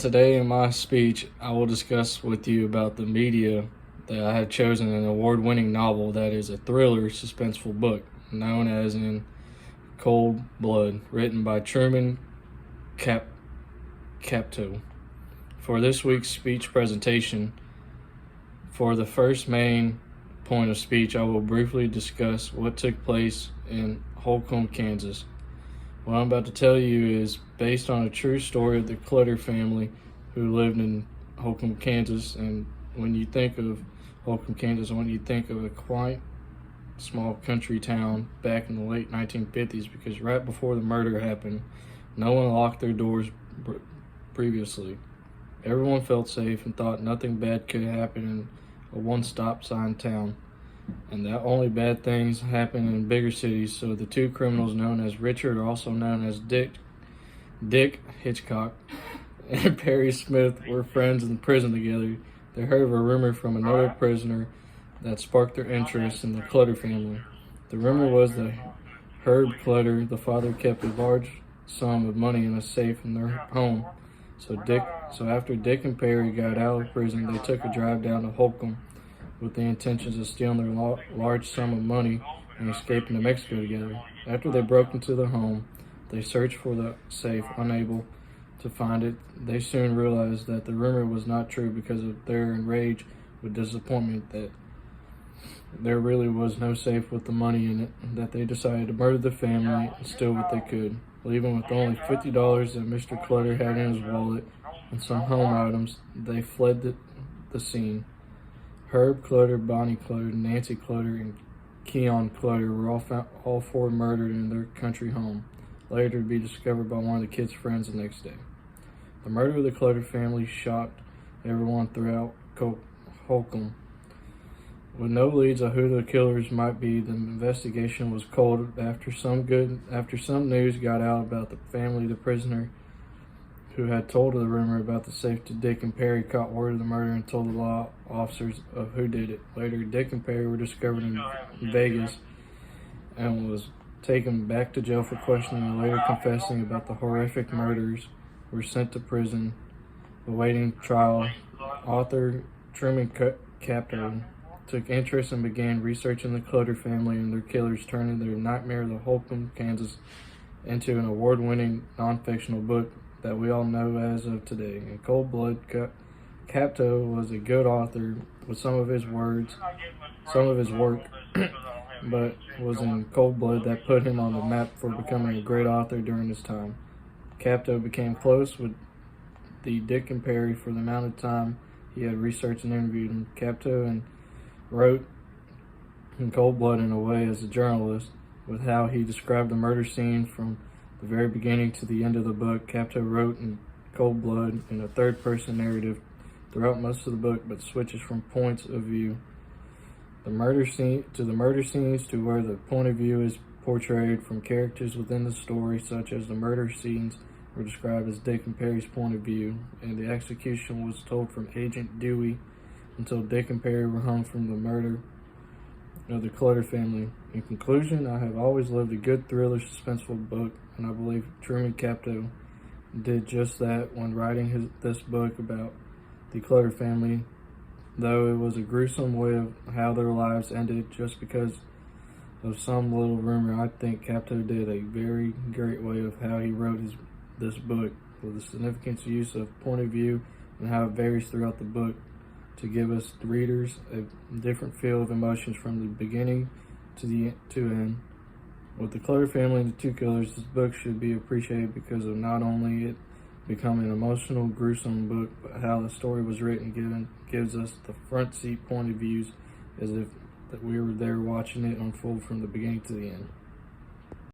Today in my speech, I will discuss with you about the media that I have chosen an award-winning novel that is a thriller, suspenseful book known as in Cold Blood, written by Truman Capote. For this week's speech presentation, for the first main point of speech, I will briefly discuss what took place in Holcomb, Kansas. What I'm about to tell you is based on a true story of the Clutter family who lived in Holcomb, Kansas. And when you think of Holcomb, Kansas, I want you to think of a quite small country town back in the late 1950s, because right before the murder happened, no one locked their doors previously. Everyone felt safe and thought nothing bad could happen in a one-stop sign town, and that only bad things happen in bigger cities. So the two criminals known as Richard, or also known as Dick Hitchcock, and Perry Smith were friends in prison together. They heard of a rumor from another prisoner that sparked their interest in the Clutter family. The rumor was that Herb Clutter, the father, kept a large sum of money in a safe in their home. So after Dick and Perry got out of prison, they took a drive down to Holcomb with the intentions of stealing their large sum of money and escaping to Mexico together. After they broke into the home, they searched for the safe. Unable to find it, they soon realized that the rumor was not true because of their enraged with disappointment that there really was no safe with the money in it, that they decided to murder the family and steal what they could, leaving with only $50 that Mr. Clutter had in his wallet and some home items. They fled the scene. Herb Clutter, Bonnie Clutter, Nancy Clutter, and Keon Clutter were all four murdered in their country home, later to be discovered by one of the kids' friends the next day. The murder of the Clutter family shocked everyone throughout Holcomb. With no leads of who the killers might be, the investigation was cold. After some news got out about the family, the prisoner who had told the rumor about the safe to Dick and Perry caught word of the murder and told the law officers of who did it. Later, Dick and Perry were discovered in Vegas and was taken back to jail for questioning, and later confessing about the horrific murders, were sent to prison awaiting trial. Author Truman Capote took interest and began researching the Clutter family and their killers, turning their nightmare of Holcomb, Kansas into an award-winning non-fictional book that we all know as of today. In Cold Blood, Capote was a good author with some of his work, but was in Cold Blood that put him on the map for becoming a great author during his time. Capote became close with the Dick and Perry for the amount of time he had researched and interviewed them. Capote wrote in Cold Blood in a way as a journalist, with how he described the murder scene from the very beginning to the end of the book. Capote wrote in Cold Blood in a third-person narrative throughout most of the book, but switches from points of view. The murder scenes to where the point of view is portrayed from characters within the story, such as the murder scenes were described as Dick and Perry's point of view, and the execution was told from Agent Dewey until Dick and Perry were hung from the murder of the Clutter family. In conclusion, I have always loved a good thriller, suspenseful book, and I believe Truman Capote did just that when writing this book about the Clutter family, though it was a gruesome way of how their lives ended just because of some little rumor. I think Capote did a very great way of how he wrote this book, with the significant use of point of view and how it varies throughout the book to give us, the readers, a different feel of emotions from the beginning to end. With the Clutter family and the two killers, this book should be appreciated because of not only it becoming an emotional, gruesome book, but how the story was written gives us the front seat point of views, as if that we were there watching it unfold from the beginning to the end.